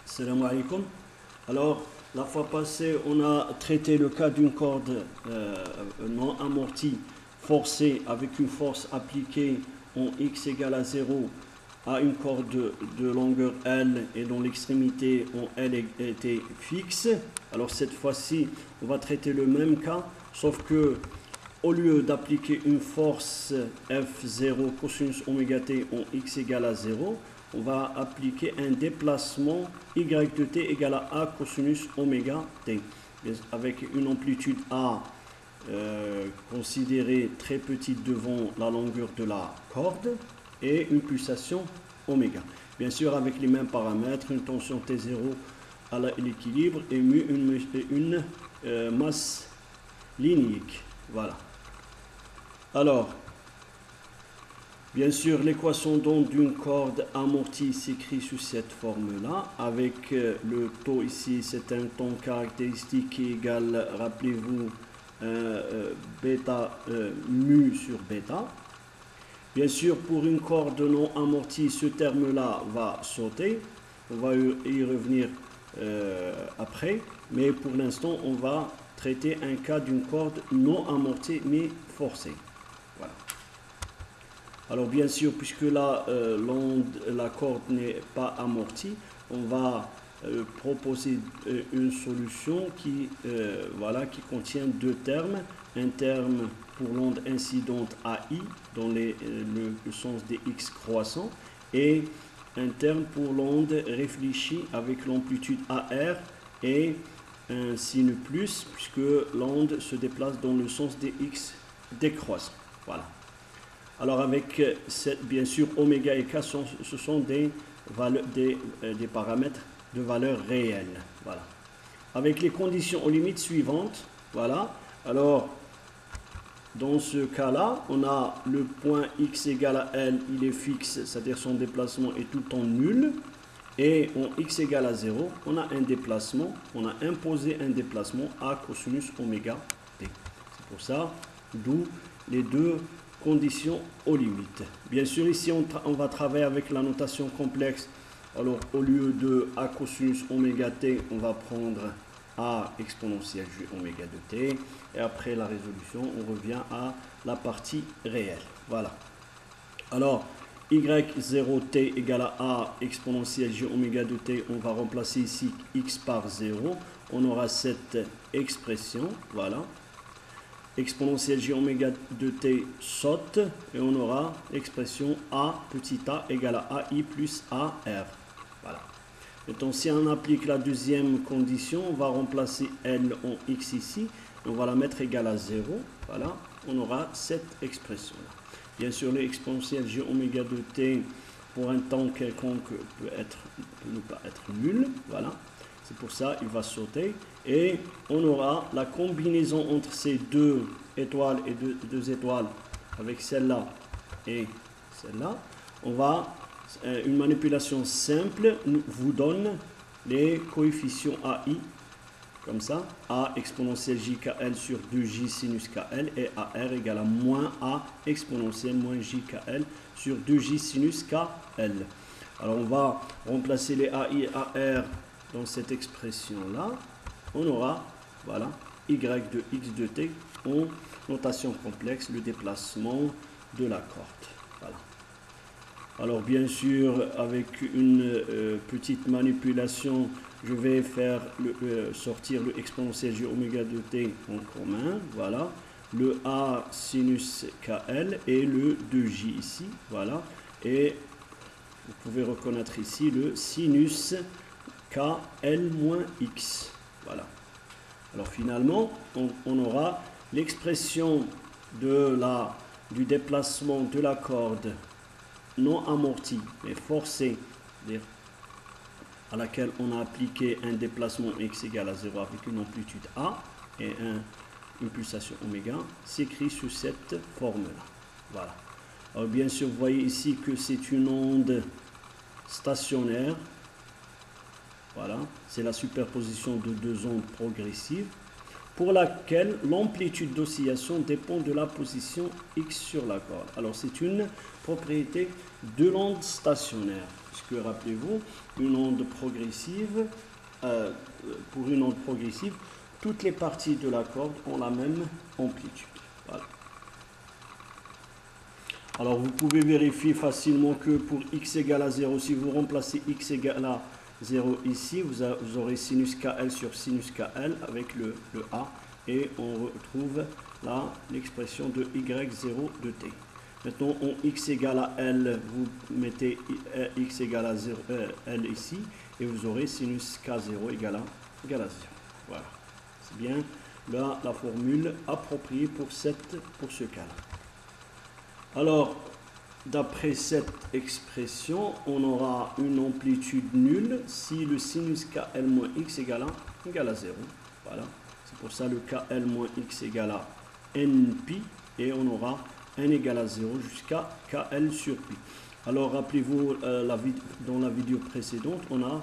Salam alaikum. Alors, la fois passée, on a traité le cas d'une corde non amortie, forcée, avec une force appliquée en x égale à 0 à une corde de longueur L et dont l'extrémité en L était fixe. Alors cette fois-ci, on va traiter le même cas, sauf que au lieu d'appliquer une force F0 cosinus oméga t en x égale à 0, on va appliquer un déplacement y de t égale à a cosinus oméga t, avec une amplitude a considérée très petite devant la longueur de la corde et une pulsation oméga. Bien sûr, avec les mêmes paramètres, une tension T0 à l'équilibre et une masse linéique. Voilà. Alors, bien sûr, l'équation d'onde d'une corde amortie s'écrit sous cette forme-là, avec le taux ici, c'est un temps caractéristique qui est égal, rappelez-vous, bêta mu sur bêta. Bien sûr, pour une corde non amortie, ce terme-là va sauter. On va y revenir après, mais pour l'instant, on va traiter un cas d'une corde non amortie mais forcée. Voilà. Alors bien sûr, puisque là, la corde n'est pas amortie, on va proposer une solution qui contient deux termes. Un terme pour l'onde incidente AI dans le sens des x croissants et un terme pour l'onde réfléchie avec l'amplitude AR et un signe plus puisque l'onde se déplace dans le sens des x décroissants. Voilà. Alors avec bien sûr oméga et k, ce sont des paramètres de valeur réelle. Voilà. Avec les conditions aux limites suivantes, voilà. Alors dans ce cas-là, on a le point x égale à L, il est fixe, c'est-à-dire son déplacement est tout le temps nul. Et en x égale à 0, on a un déplacement, on a imposé un déplacement à cosinus oméga t. C'est pour ça, d'où les deux conditions aux limites. Bien sûr, ici, on va travailler avec la notation complexe. Alors, au lieu de a cosinus oméga t, on va prendre a exponentielle j oméga de t. Et après la résolution, on revient à la partie réelle. Voilà. Alors, y0t égale à a exponentielle j oméga de t, on va remplacer ici x par 0. On aura cette expression, voilà. Exponentielle j oméga de t saute et on aura l'expression a petit a égale à ai plus ar. Voilà. Maintenant, si on applique la deuxième condition, on va remplacer L en x ici, on va la mettre égale à 0, voilà, on aura cette expression-là. Bien sûr, l'exponentielle j oméga de t pour un temps quelconque peut ne pas être nul, voilà, c'est pour ça il va sauter, et on aura la combinaison entre ces deux étoiles et deux étoiles avec celle-là et celle-là, on va une manipulation simple vous donne les coefficients AI, comme ça, A exponentielle JKL sur 2J sinus KL et AR égale à moins A exponentielle moins JKL sur 2J sinus KL. Alors on va remplacer les AI et AR dans cette expression-là. On aura, voilà, Y de X de T en notation complexe, le déplacement de la corde. Voilà. Alors bien sûr, avec une petite manipulation, je vais faire sortir le exponentiel j oméga de t en commun, voilà, le a sinus kl et le 2j ici, voilà, et vous pouvez reconnaître ici le sinus kl moins x, voilà. Alors finalement, on aura l'expression du déplacement de la corde non amortie, mais forcée, à laquelle on a appliqué un déplacement x égale à 0 avec une amplitude a et une pulsation oméga, s'écrit sous cette forme-là. Voilà. Alors bien sûr, vous voyez ici que c'est une onde stationnaire. Voilà, c'est la superposition de deux ondes progressives pour laquelle l'amplitude d'oscillation dépend de la position x sur la corde. Alors c'est une propriété de l'onde stationnaire. puisque rappelez-vous, une onde progressive, pour une onde progressive, toutes les parties de la corde ont la même amplitude. Voilà. Alors vous pouvez vérifier facilement que pour x égale à 0, si vous remplacez x égale à 0 ici, vous aurez sinus KL sur sinus KL avec le A, et on retrouve là l'expression de y0 de t. Maintenant, en x égale à L, vous mettez x égale à 0, L ici, et vous aurez sinus K0 égale à 0. Voilà. C'est bien là la formule appropriée pour ce cas-là. Alors, d'après cette expression, on aura une amplitude nulle si le sinus KL moins x égale à 0. Voilà. C'est pour ça le KL moins x égale à npi, et on aura n égale à 0 jusqu'à KL sur pi. Alors, rappelez-vous, dans la vidéo précédente, on a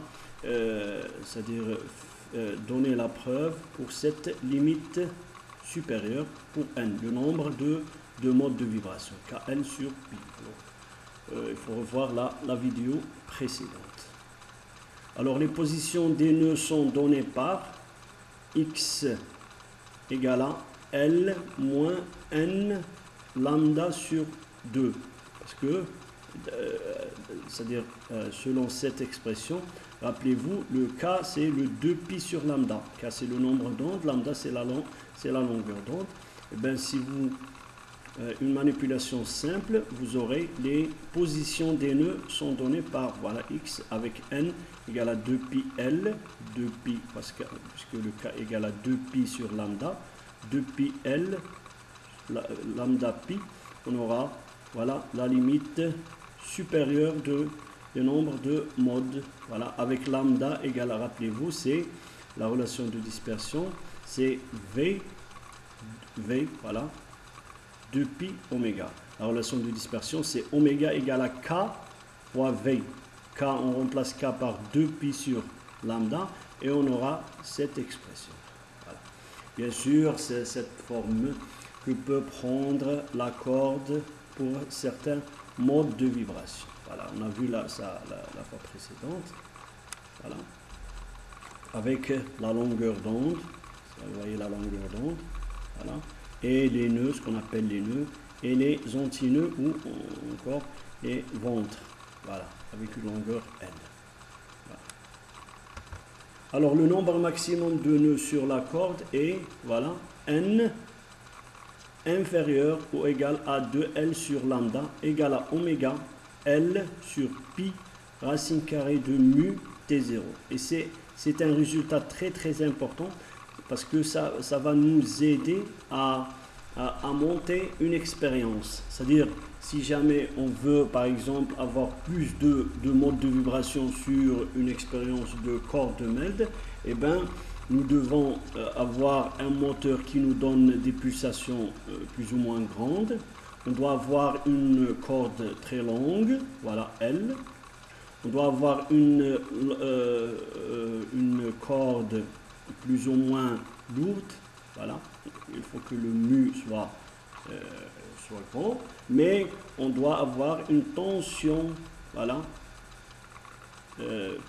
donné la preuve pour cette limite supérieure pour n, le nombre de modes de vibration, KL sur pi. Alors, il faut revoir la vidéo précédente. Alors, les positions des nœuds sont données par x égale à L moins n lambda sur 2. Parce que, c'est-à-dire, selon cette expression, rappelez-vous, le K, c'est le 2pi sur lambda. K, c'est le nombre d'ondes, lambda, c'est la longueur d'onde. Et bien, si vous une manipulation simple, vous aurez les positions des nœuds sont données par, voilà, x avec n égale à 2pi L, 2pi, puisque le K égale à 2pi sur lambda, 2pi L, lambda pi, on aura, voilà, la limite supérieure du nombre de modes, voilà, avec lambda égale à, rappelez-vous, c'est la relation de dispersion, c'est V, voilà, 2pi oméga. La relation de dispersion, c'est oméga égale à K fois V. K, on remplace K par 2pi sur lambda, et on aura cette expression. Voilà. Bien sûr, c'est cette forme que peut prendre la corde pour certains modes de vibration. Voilà, on a vu la fois précédente. Voilà. Avec la longueur d'onde, vous voyez la longueur d'onde, voilà. Et les nœuds, ce qu'on appelle les nœuds, et les antinœuds ou encore les ventres, voilà, avec une longueur N. Voilà. Alors le nombre maximum de nœuds sur la corde est, voilà, N inférieur ou égal à 2L sur lambda égal à oméga L sur pi racine carrée de mu T0. Et c'est un résultat très très important, parce que ça va nous aider à monter une expérience. C'est-à-dire, si jamais on veut, par exemple, avoir plus de modes de vibration sur une expérience de corde de Meld, eh bien, nous devons avoir un moteur qui nous donne des pulsations plus ou moins grandes. On doit avoir une corde très longue, voilà, L. On doit avoir une corde plus ou moins lourde, voilà, il faut que le mu soit grand, mais on doit avoir une tension, voilà,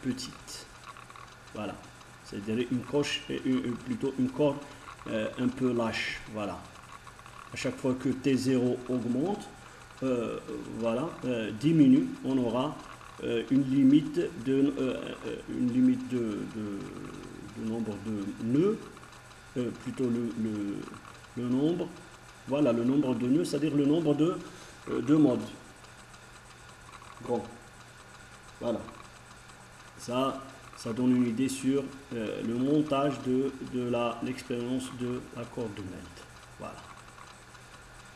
petite, voilà, c'est-à-dire plutôt une corde un peu lâche, voilà. À chaque fois que T0 augmente, voilà, diminue, on aura une limite de nombre de nœuds, plutôt le nombre, voilà, le nombre de nœuds, c'est-à-dire le nombre de modes. Bon, voilà, ça donne une idée sur le montage de l'expérience de la corde de Meld. Voilà.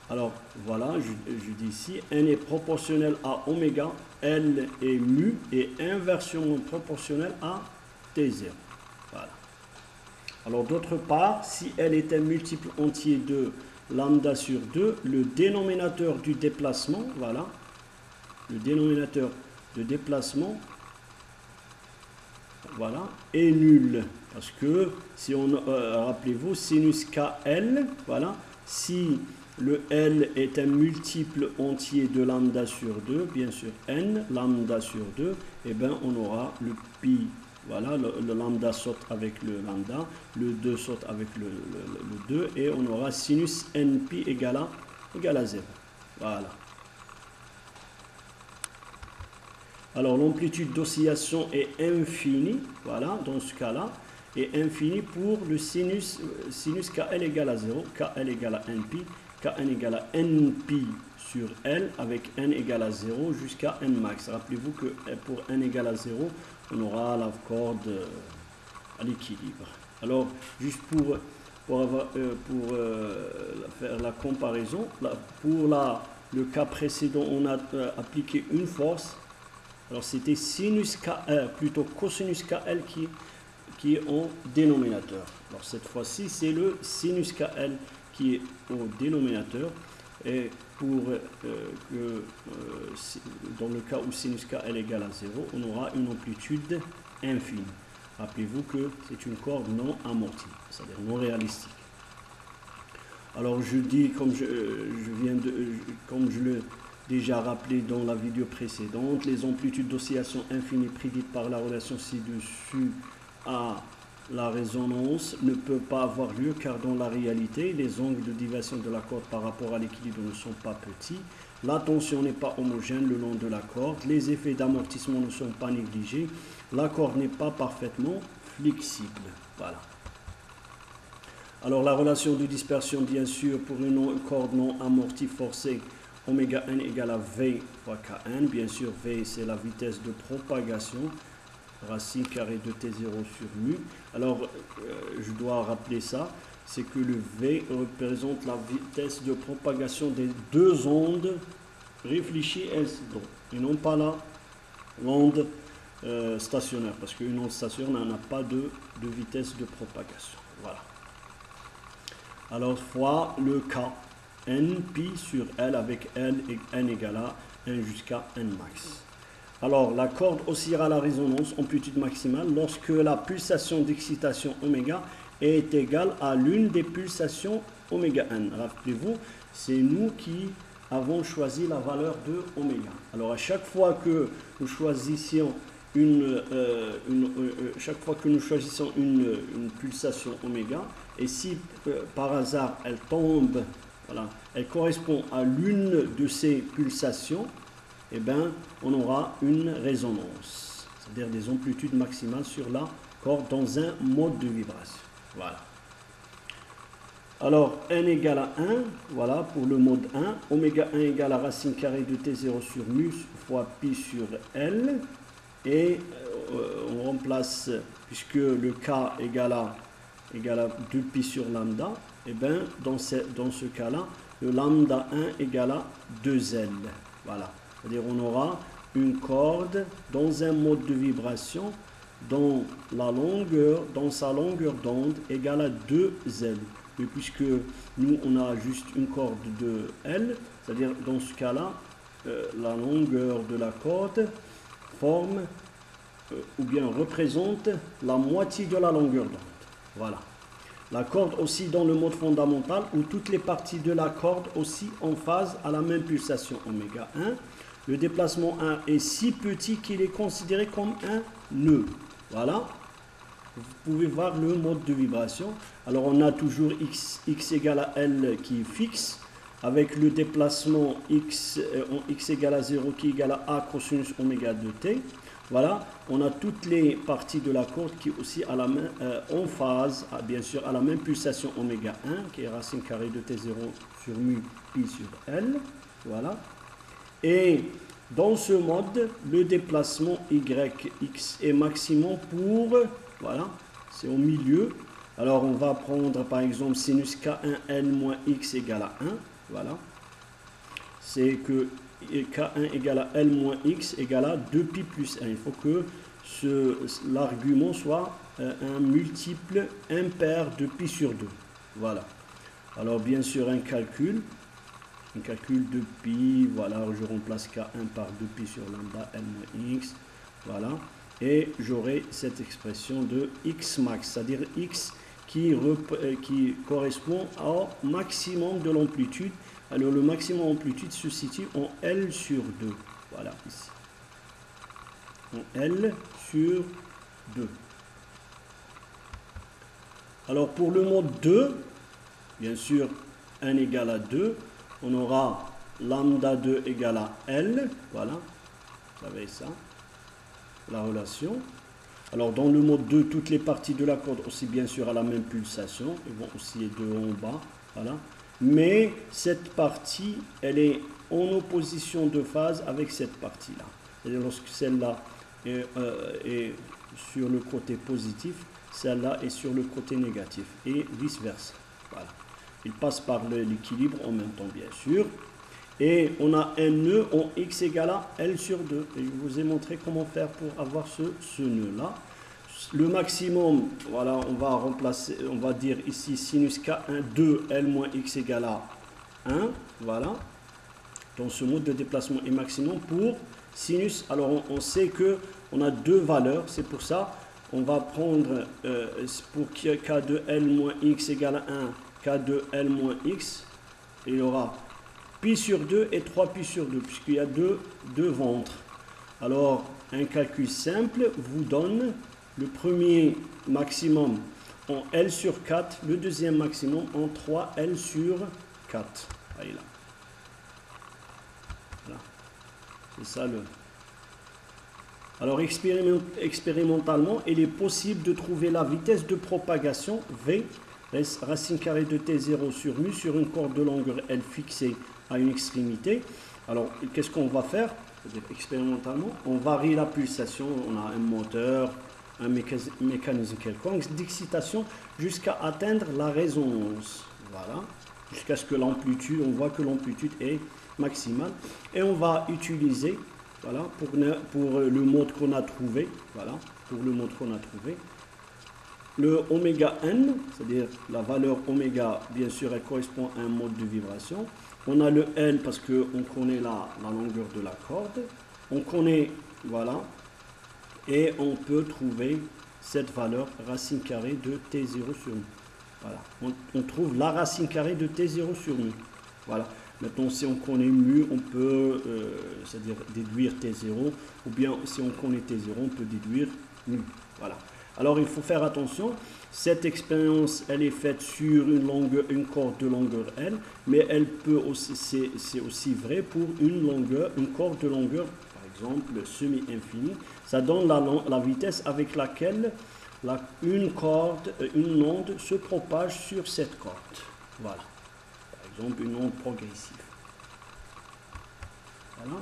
Alors, voilà, je dis ici, n est proportionnel à oméga, L est mu, et inversement proportionnel à T0. Voilà. Alors, d'autre part, si L est un multiple entier de lambda sur 2, le dénominateur du déplacement, voilà, le dénominateur de déplacement, voilà, est nul. Parce que, si on, rappelez-vous, sinus KL, voilà, si le L est un multiple entier de lambda sur 2, bien sûr n, lambda sur 2, et bien on aura le pi, voilà, le lambda saute avec le lambda, le 2 saute avec le 2, et on aura sinus npi égale à 0. Voilà. Alors l'amplitude d'oscillation est infinie, voilà, dans ce cas-là, et infinie pour le sinus KL égale à 0, KL égale à npi, Kn égale à npi sur L avec n égale à 0 jusqu'à n max. Rappelez-vous que pour n égale à 0, on aura la corde à l'équilibre. Alors, juste pour faire la comparaison, pour le cas précédent, on a appliqué une force. Alors, c'était sinus KL, plutôt cosinus KL qui est en dénominateur. Alors, cette fois-ci, c'est le sinus KL qui est au dénominateur, et pour dans le cas où sinus KL égale à 0, on aura une amplitude infinie. Rappelez-vous que c'est une corde non amortie, c'est-à-dire non réalistique. Alors je dis, comme je l'ai déjà rappelé dans la vidéo précédente, les amplitudes d'oscillation infinies prédites par la relation ci-dessus à la résonance ne peut pas avoir lieu car dans la réalité, les angles de déviation de la corde par rapport à l'équilibre ne sont pas petits, la tension n'est pas homogène le long de la corde, les effets d'amortissement ne sont pas négligés, la corde n'est pas parfaitement flexible. Voilà. Alors la relation de dispersion, bien sûr, pour une corde non amortie forcée, oméga n égale à V fois Kn, bien sûr V c'est la vitesse de propagation, racine carrée de T0 sur mu. Alors, je dois rappeler ça, c'est que le V représente la vitesse de propagation des deux ondes réfléchies et non pas l'onde stationnaire, parce qu'une onde stationnaire n'a pas de vitesse de propagation. Voilà. Alors, fois le K, n pi sur L avec L et n égale à 1 jusqu'à n max. Alors, la corde oscillera à la résonance, amplitude maximale, lorsque la pulsation d'excitation oméga est égale à l'une des pulsations oméga n. Rappelez-vous, c'est nous qui avons choisi la valeur de oméga. Alors, à chaque fois que nous choisissions une pulsation oméga, et si par hasard elle tombe, voilà, elle correspond à l'une de ces pulsations, eh bien, on aura une résonance, c'est-à-dire des amplitudes maximales sur la corde dans un mode de vibration. Voilà. Alors, n égale à 1, voilà, pour le mode 1, oméga 1 égale à racine carrée de T0 sur mu fois pi sur L, et on remplace, puisque le K égale à 2 pi sur lambda, et bien, dans ce cas-là, le lambda 1 égale à 2L, voilà. C'est-à-dire on aura une corde dans un mode de vibration dont sa longueur d'onde égale à 2L. Mais puisque nous on a juste une corde de L, c'est-à-dire dans ce cas-là, la longueur de la corde forme ou bien représente la moitié de la longueur d'onde. Voilà. La corde oscille dans le mode fondamental où toutes les parties de la corde oscillent en phase à la même pulsation oméga 1. Le déplacement 1 est si petit qu'il est considéré comme un nœud. Voilà. Vous pouvez voir le mode de vibration. Alors on a toujours x égale à L qui est fixe, avec le déplacement x égale à 0 qui est égal à A cosinus oméga de t. Voilà, on a toutes les parties de la corde qui aussi en phase, bien sûr, à la même pulsation oméga 1, qui est racine carrée de T0 sur mu pi sur L. Voilà. Et dans ce mode, le déplacement yx est maximum pour, voilà, c'est au milieu. Alors on va prendre par exemple sinus K1L moins x égale à 1. Voilà. C'est que K1 égale à L moins x égale à 2pi plus 1. Il faut que l'argument soit un multiple impair de pi sur 2. Voilà. Alors bien sûr un calcul de pi, voilà, je remplace K1 par 2pi sur lambda L moins x, voilà, et j'aurai cette expression de x max, c'est-à-dire x qui correspond au maximum de l'amplitude. Alors le maximum d'amplitude se situe en L sur 2. Voilà, ici. En L sur 2. Alors pour le mode 2, bien sûr, 1 égale à 2, on aura lambda 2 égale à L. Voilà, vous savez ça, la relation. Alors dans le mode 2, toutes les parties de la corde aussi bien sûr à la même pulsation, ils vont osciller de haut en bas, voilà. Mais cette partie, elle est en opposition de phase avec cette partie-là. C'est-à-dire lorsque celle-là est sur le côté positif, celle-là est sur le côté négatif et vice-versa. Voilà. Il passe par l'équilibre en même temps bien sûr. Et on a un nœud en x égale à L sur 2. Et je vous ai montré comment faire pour avoir ce nœud-là. Le maximum, voilà, on va remplacer, on va dire ici sinus K1 2L moins x égale à 1. Voilà. Dans ce mode de déplacement est maximum pour sinus. Alors on sait que on a deux valeurs. C'est pour ça on va prendre pour K de L moins x égale à 1, K de L moins x. Et il y aura pi sur 2 et 3 pi sur 2, puisqu'il y a deux ventres. Alors, un calcul simple vous donne le premier maximum en L sur 4, le deuxième maximum en 3L sur 4. Allez là. Voilà. C'est ça le... Alors, expérimentalement, il est possible de trouver la vitesse de propagation V, racine carrée de T0 sur mu, sur une corde de longueur L fixée à une extrémité. Alors, qu'est-ce qu'on va faire? Expérimentalement, on varie la pulsation, on a un moteur, un mécanisme quelconque d'excitation jusqu'à atteindre la résonance. Voilà, jusqu'à ce que l'amplitude, on voit que l'amplitude est maximale. Et on va utiliser, voilà, pour le mode qu'on a trouvé, voilà, pour le mode qu'on a trouvé, le oméga n, c'est-à-dire la valeur oméga, bien sûr, elle correspond à un mode de vibration. On a le L parce qu'on connaît la longueur de la corde. On connaît, voilà, et on peut trouver cette valeur racine carrée de T0 sur mu. Voilà, on trouve la racine carrée de T0 sur mu. Voilà. Maintenant, si on connaît mu, on peut, c'est-à-dire déduire T0, ou bien si on connaît T0, on peut déduire mu. Voilà. Alors, il faut faire attention. Cette expérience, elle est faite sur une corde de longueur L, mais elle peut aussi, c'est aussi vrai pour une corde de longueur, par exemple, semi-infinie. Ça donne la vitesse avec laquelle une onde se propage sur cette corde. Voilà. Par exemple, une onde progressive. Voilà.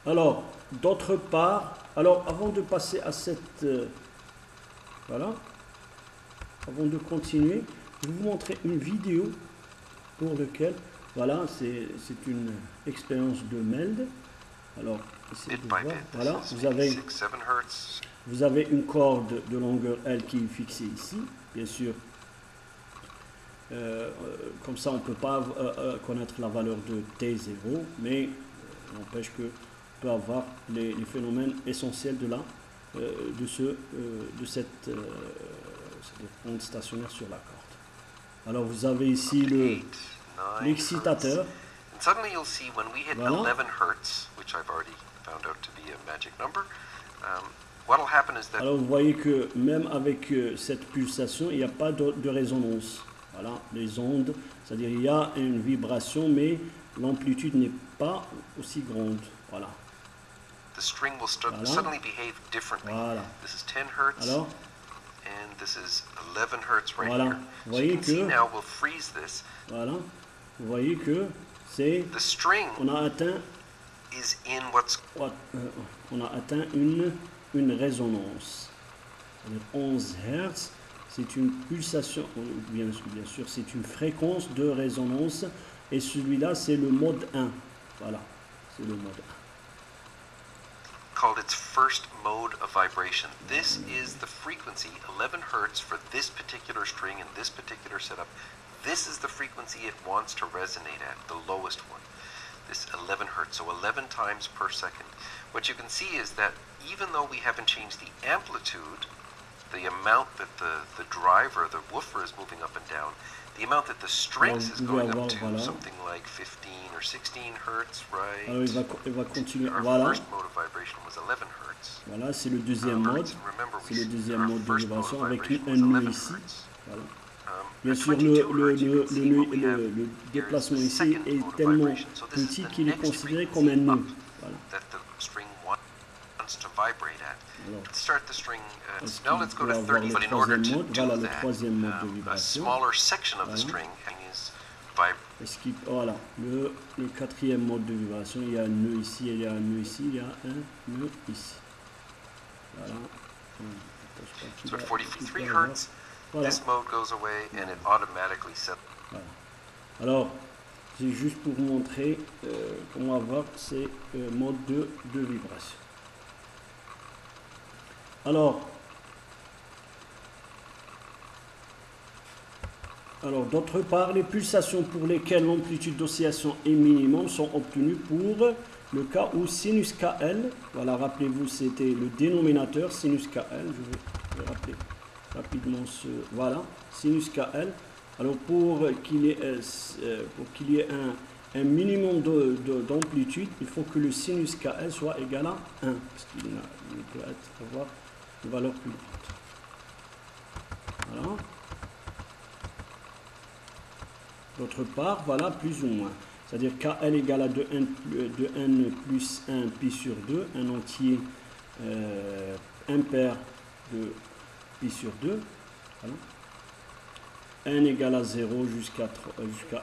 Alors, d'autre part, alors avant de passer à cette... voilà. Avant de continuer, je vais vous montrer une vidéo pour laquelle, voilà, c'est une expérience de MELD. Alors, essayez de voir. Voilà, vous avez une corde de longueur L qui est fixée ici, bien sûr. Comme ça, on ne peut pas connaître la valeur de T0, mais n'empêche que on peut avoir les phénomènes essentiels de cette onde stationnaire sur la corde. Alors vous avez ici l'excitateur. Voilà. Alors vous voyez que même avec cette pulsation, il n'y a pas de résonance. Voilà, les ondes, c'est-à-dire il y a une vibration, mais l'amplitude n'est pas aussi grande. Voilà. The string will suddenly behave differently. Voilà. This is 10 hertz, alors, and this is 11 hertz right voilà. here. Vous So you voyez can see que, now we'll freeze this. voilà, vous voyez que c'est, The string on a atteint, is in what's on a atteint une résonance. C'est-à-dire 11 Hertz, c'est une pulsation, bien sûr, c'est une fréquence de résonance, et celui-là, c'est le mode 1. Voilà, c'est le mode 1. called its first mode of vibration. This is the frequency, 11 hertz, for this particular string and this particular setup. This is the frequency it wants to resonate at, the lowest one. This 11 hertz, so 11 times per second. What you can see is that even though we haven't changed the amplitude, the amount that the driver, the woofer is moving up and down, the amount that the strings is going up to something like 15 or 16 hertz, right? Alors il va continuer. Our Voilà. first mode of vibration was 11 hertz. Voilà, c'est le deuxième mode. C'est le deuxième mode de vibration avec un nœud ici. Voilà. Bien sûr, le déplacement ici est tellement petit qu'il est considéré comme un nœud. Voilà. Alors, Now let's go to 30, but in order to do voilà le that, troisième mode de a vibration. smaller section of the string is vibrating. Voilà, le quatrième mode de vibration, il y a un nœud ici, il y a un nœud ici, il y a un nœud ici. Voilà. So at 43 hertz, voilà. this mode goes away and it automatically sets. Voilà. Alors, c'est juste pour vous montrer comment avoir ces modes de vibration. Alors, d'autre part, les pulsations pour lesquelles l'amplitude d'oscillation est minimum sont obtenues pour le cas où sinus KL, voilà, rappelez-vous, c'était le dénominateur, sinus KL, je vais rappeler rapidement ce, voilà, sinus KL. Alors, pour qu'il y ait un minimum d'amplitude, il faut que le sinus KL soit égal à 1, parce qu'il peut avoir une valeur plus grande. Voilà. D'autre part, voilà, plus ou moins. C'est-à-dire KL égale à 2n plus 1 pi sur 2, un entier impair de pi sur 2. Voilà. N égale à 0 jusqu'à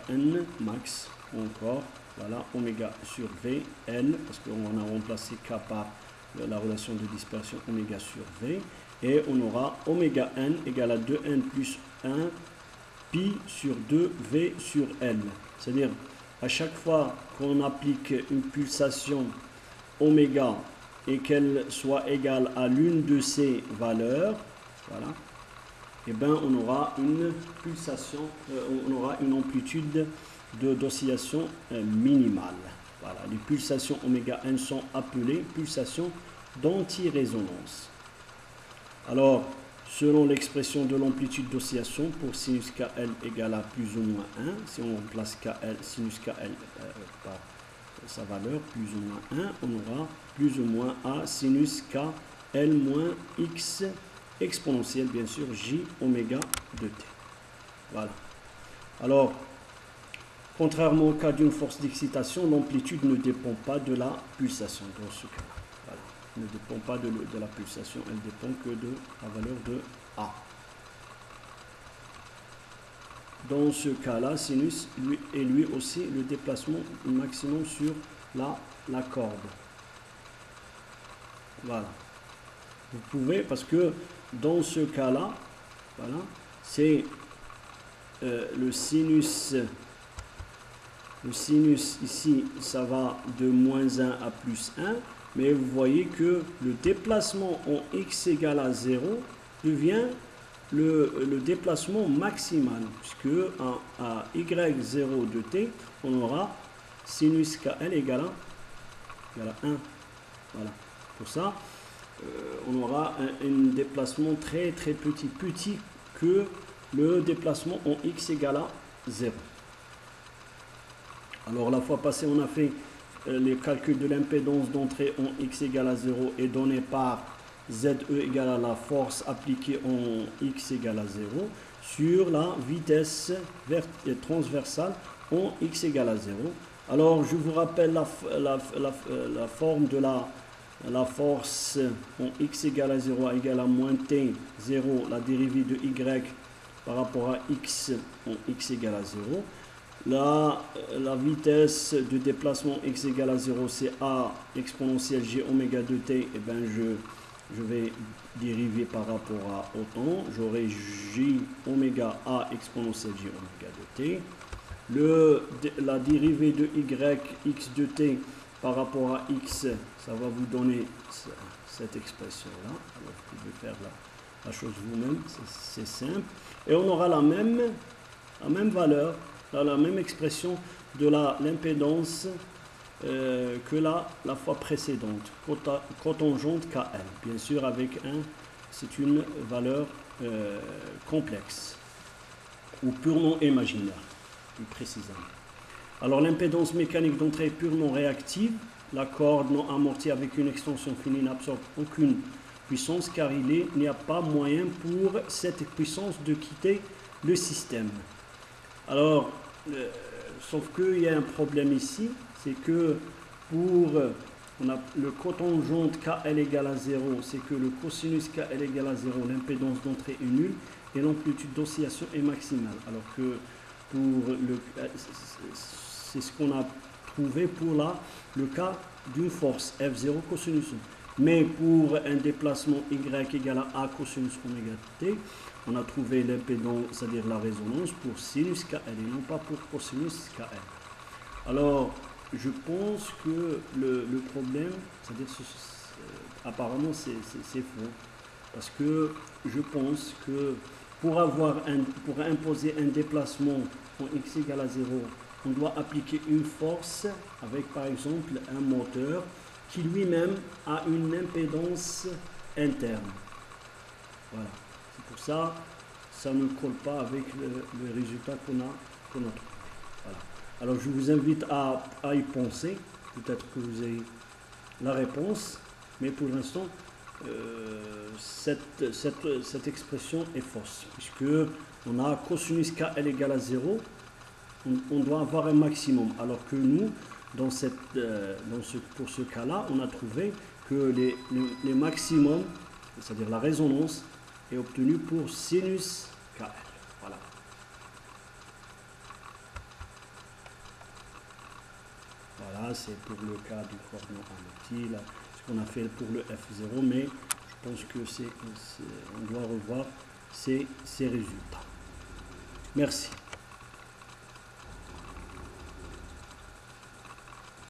n max, encore. Voilà, oméga sur V, L, parce qu'on a remplacé K par la relation de dispersion oméga sur V. Et on aura oméga n égale à 2n plus 1 pi sur 2 V sur L. C'est-à-dire, à chaque fois qu'on applique une pulsation oméga et qu'elle soit égale à l'une de ces valeurs, voilà, et bien on aura une pulsation, on aura une amplitude d'oscillation minimale. Voilà, les pulsations oméga n sont appelées pulsations d'anti-résonance. Alors, selon l'expression de l'amplitude d'oscillation pour sinus KL égale à plus ou moins 1, si on remplace KL, sinus KL par sa valeur plus ou moins 1, on aura plus ou moins A sinus KL moins X exponentielle, bien sûr, J oméga de T. Voilà. Alors, contrairement au cas d'une force d'excitation, l'amplitude ne dépend pas de la pulsation dans ce cas-là. Voilà. Elle ne dépend pas de la pulsation, elle dépend que de la valeur de A. Dans ce cas-là, sinus lui aussi le déplacement maximum sur la corde. Voilà. Vous pouvez, parce que dans ce cas-là, voilà, c'est le sinus ici, ça va de moins 1 à plus 1, mais vous voyez que le déplacement en x égale à 0 devient le déplacement maximal, puisque à y0 de t, on aura sinus KL égale à 1. Voilà. Pour ça, on aura un déplacement très très petit que le déplacement en x égale à 0. Alors la fois passée, on a fait les calculs de l'impédance d'entrée en x égale à 0 est donné par ZE égale à la force appliquée en x égale à 0 sur la vitesse transversale en x égale à 0. Alors je vous rappelle la forme de la force en x égale à 0 égale à moins t 0, la dérivée de y par rapport à x en x égale à 0. La vitesse de déplacement x égale à 0, c'est a exponentielle g oméga de t, et bien je vais dériver par rapport à au temps. J'aurai j oméga a exponentielle g oméga de t. La dérivée de y x de t par rapport à x, ça va vous donner cette expression-là. Alors vous pouvez faire la chose vous-même, c'est simple. Et on aura la même valeur, la même expression de l'impédance que la fois précédente, cotangente KL, bien sûr avec un c'est une valeur complexe ou purement imaginaire, plus précisément. Alors l'impédance mécanique d'entrée est purement réactive. La corde non amortie avec une extension finie n'absorbe aucune puissance car il n'y a pas moyen pour cette puissance de quitter le système. Alors, sauf qu'il y a un problème ici, c'est que pour on a le cotangente KL égale à 0, c'est que le cosinus KL égale à 0, l'impédance d'entrée est nulle et l'amplitude d'oscillation est maximale. Alors que pour c'est ce qu'on a trouvé pour le cas d'une force F0 cosinus 1. Mais pour un déplacement Y égale à A cosinus oméga t, on a trouvé l'impédance, c'est-à-dire la résonance pour sinus KL et non pas pour cosinus KL. Alors, je pense que le problème, c'est-à-dire apparemment c'est faux, parce que je pense que pour imposer un déplacement en x égale à 0, on doit appliquer une force avec par exemple un moteur qui lui-même a une impédance interne. Voilà, c'est pour ça ça ne colle pas avec le résultat qu'on a trouvé. Voilà. Alors je vous invite à y penser, peut-être que vous avez la réponse, mais pour l'instant, cette expression est fausse, puisque on a cosinus KL égale à 0, on doit avoir un maximum, alors que nous, pour ce cas-là, on a trouvé que les maximums, c'est-à-dire la résonance, est obtenue pour sinus KL. Voilà. Voilà, c'est pour le cas du coordonnée amorti, là, ce qu'on a fait pour le F0, mais je pense que on doit revoir ces résultats. Merci.